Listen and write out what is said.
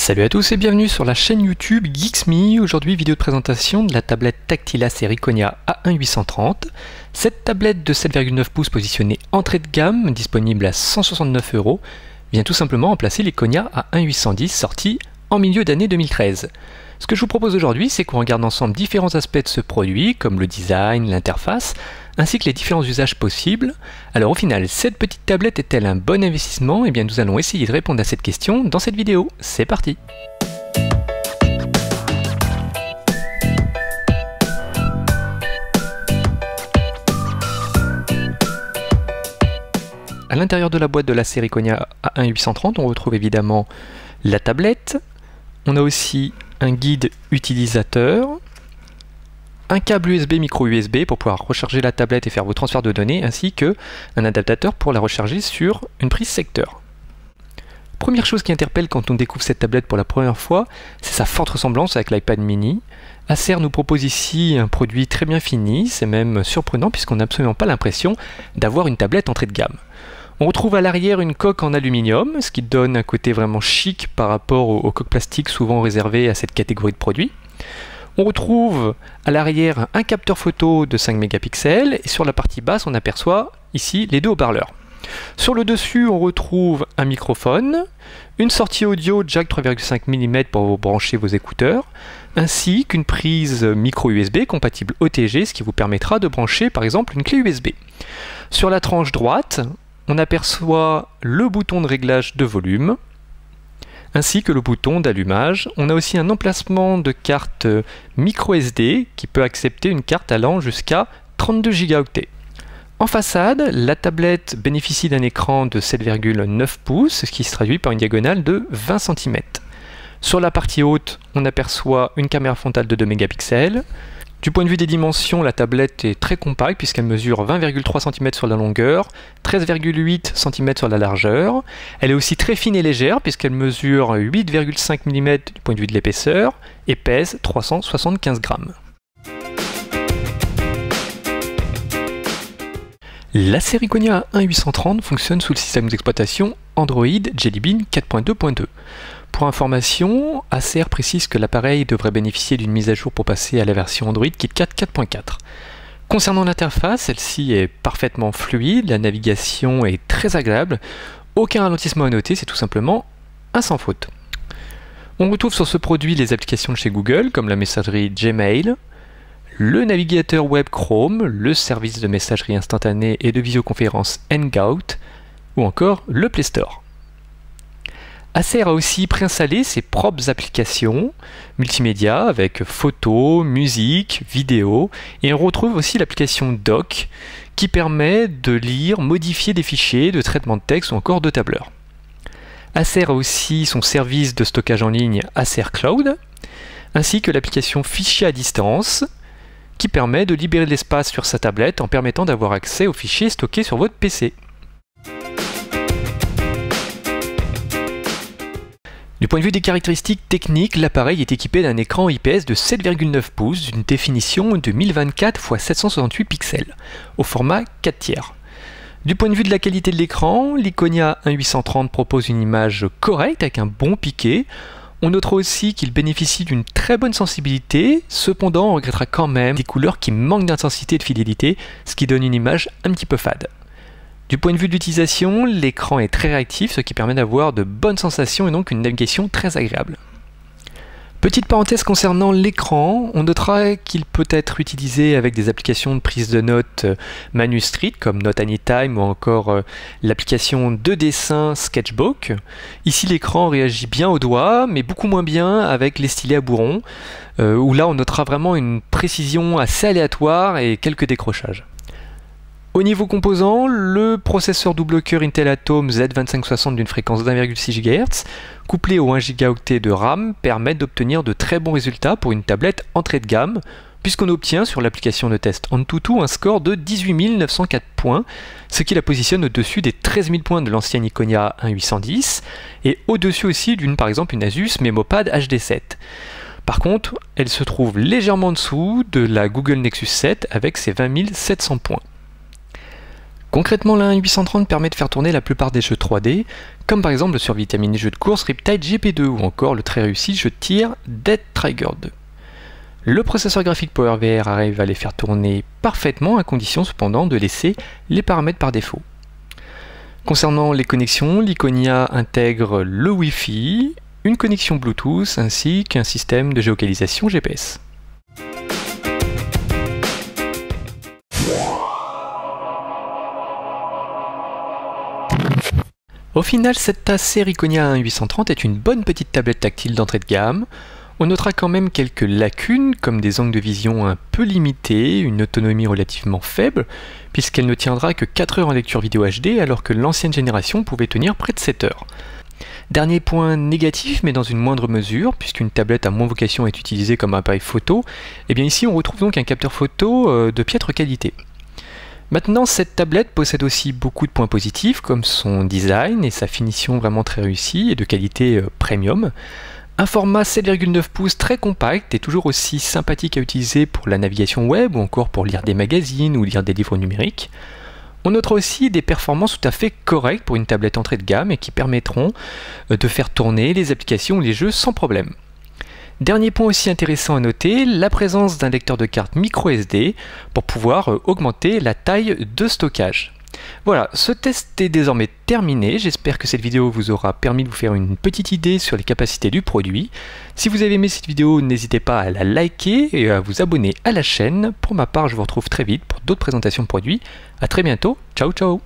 Salut à tous et bienvenue sur la chaîne YouTube Geeks.me. Aujourd'hui, vidéo de présentation de la tablette tactile Acer Iconia A1-830. Cette tablette de 7,9 pouces positionnée entrée de gamme, disponible à 169 €, vient tout simplement remplacer l'Iconia A1-810 sortie en milieu d'année 2013. Ce que je vous propose aujourd'hui, c'est qu'on regarde ensemble différents aspects de ce produit, comme le design, l'interface, ainsi que les différents usages possibles. Alors au final, cette petite tablette est-elle un bon investissement? Eh bien nous allons essayer de répondre à cette question dans cette vidéo. C'est parti! À l'intérieur de la boîte de la série Iconia A1-830, on retrouve évidemment la tablette. On a aussi un guide utilisateur, un câble USB micro USB pour pouvoir recharger la tablette et faire vos transferts de données, ainsi qu'un adaptateur pour la recharger sur une prise secteur. Première chose qui interpelle quand on découvre cette tablette pour la première fois, c'est sa forte ressemblance avec l'iPad mini. Acer nous propose ici un produit très bien fini, c'est même surprenant puisqu'on n'a absolument pas l'impression d'avoir une tablette entrée de gamme. On retrouve à l'arrière une coque en aluminium, ce qui donne un côté vraiment chic par rapport aux coques plastiques souvent réservées à cette catégorie de produits. On retrouve à l'arrière un capteur photo de 5 mégapixels et sur la partie basse on aperçoit ici les deux haut-parleurs. Sur le dessus on retrouve un microphone, une sortie audio jack 3,5 mm pour brancher vos écouteurs, ainsi qu'une prise micro USB compatible OTG, ce qui vous permettra de brancher par exemple une clé USB. Sur la tranche droite, on aperçoit le bouton de réglage de volume, ainsi que le bouton d'allumage. On a aussi un emplacement de carte micro SD qui peut accepter une carte allant jusqu'à 32 Go. En façade, la tablette bénéficie d'un écran de 7,9 pouces, ce qui se traduit par une diagonale de 20 cm. Sur la partie haute, on aperçoit une caméra frontale de 2 mégapixels. Du point de vue des dimensions, la tablette est très compacte puisqu'elle mesure 20,3 cm sur la longueur, 13,8 cm sur la largeur. Elle est aussi très fine et légère puisqu'elle mesure 8,5 mm du point de vue de l'épaisseur et pèse 375 grammes. La série Iconia A1-830 fonctionne sous le système d'exploitation Android Jelly Bean 4.2.2. Pour information, Acer précise que l'appareil devrait bénéficier d'une mise à jour pour passer à la version Android KitKat 4.4. Concernant l'interface, celle-ci est parfaitement fluide, la navigation est très agréable, aucun ralentissement à noter, c'est tout simplement un sans faute. On retrouve sur ce produit les applications de chez Google, comme la messagerie Gmail, le navigateur web Chrome, le service de messagerie instantanée et de visioconférence Hangout, ou encore le Play Store. Acer a aussi préinstallé ses propres applications multimédia avec photos, musique, vidéo, et on retrouve aussi l'application Doc qui permet de lire, modifier des fichiers de traitement de texte ou encore de tableur. Acer a aussi son service de stockage en ligne Acer Cloud, ainsi que l'application Fichiers à distance qui permet de libérer de l'espace sur sa tablette en permettant d'avoir accès aux fichiers stockés sur votre PC. Du point de vue des caractéristiques techniques, l'appareil est équipé d'un écran IPS de 7,9 pouces d'une définition de 1024 x 768 pixels, au format 4/3. Du point de vue de la qualité de l'écran, l'Iconia A1-830 propose une image correcte avec un bon piqué. On notera aussi qu'il bénéficie d'une très bonne sensibilité, cependant on regrettera quand même des couleurs qui manquent d'intensité et de fidélité, ce qui donne une image un petit peu fade. Du point de vue de l'utilisation, l'écran est très réactif, ce qui permet d'avoir de bonnes sensations et donc une navigation très agréable. Petite parenthèse concernant l'écran, on notera qu'il peut être utilisé avec des applications de prise de notes manuscrites comme Note Anytime ou encore l'application de dessin Sketchbook. Ici l'écran réagit bien au doigt, mais beaucoup moins bien avec les stylets à bourron, où là on notera vraiment une précision assez aléatoire et quelques décrochages. Au niveau composants, le processeur double cœur Intel Atom Z2560 d'une fréquence d'1,6 GHz, couplé au 1 Go de RAM, permet d'obtenir de très bons résultats pour une tablette entrée de gamme, puisqu'on obtient sur l'application de test AnTuTu un score de 18 904 points, ce qui la positionne au-dessus des 13 000 points de l'ancienne Iconia A1-810, et au-dessus aussi d'une par exemple une Asus MemoPad HD7. Par contre, elle se trouve légèrement en dessous de la Google Nexus 7 avec ses 20 700 points. Concrètement, la 1830 permet de faire tourner la plupart des jeux 3D, comme par exemple le survitaminé jeu de course Riptide GP2 ou encore le très réussi jeu de tir Dead Trigger 2. Le processeur graphique PowerVR arrive à les faire tourner parfaitement, à condition cependant de laisser les paramètres par défaut. Concernant les connexions, l'Iconia intègre le Wi-Fi, une connexion Bluetooth ainsi qu'un système de géolocalisation GPS. Au final, cette Acer Iconia 1830 est une bonne petite tablette tactile d'entrée de gamme. On notera quand même quelques lacunes, comme des angles de vision un peu limités, une autonomie relativement faible, puisqu'elle ne tiendra que 4 heures en lecture vidéo HD, alors que l'ancienne génération pouvait tenir près de 7 heures. Dernier point négatif, mais dans une moindre mesure, puisqu'une tablette a moins vocation à être utilisée comme appareil photo, et bien ici on retrouve donc un capteur photo de piètre qualité. Maintenant, cette tablette possède aussi beaucoup de points positifs, comme son design et sa finition vraiment très réussie et de qualité premium. Un format 7,9 pouces très compact et toujours aussi sympathique à utiliser pour la navigation web ou encore pour lire des magazines ou lire des livres numériques. On notera aussi des performances tout à fait correctes pour une tablette entrée de gamme et qui permettront de faire tourner les applications ou les jeux sans problème. Dernier point aussi intéressant à noter, la présence d'un lecteur de carte micro SD pour pouvoir augmenter la taille de stockage. Voilà, ce test est désormais terminé, j'espère que cette vidéo vous aura permis de vous faire une petite idée sur les capacités du produit. Si vous avez aimé cette vidéo, n'hésitez pas à la liker et à vous abonner à la chaîne. Pour ma part, je vous retrouve très vite pour d'autres présentations de produits. A très bientôt, ciao ciao.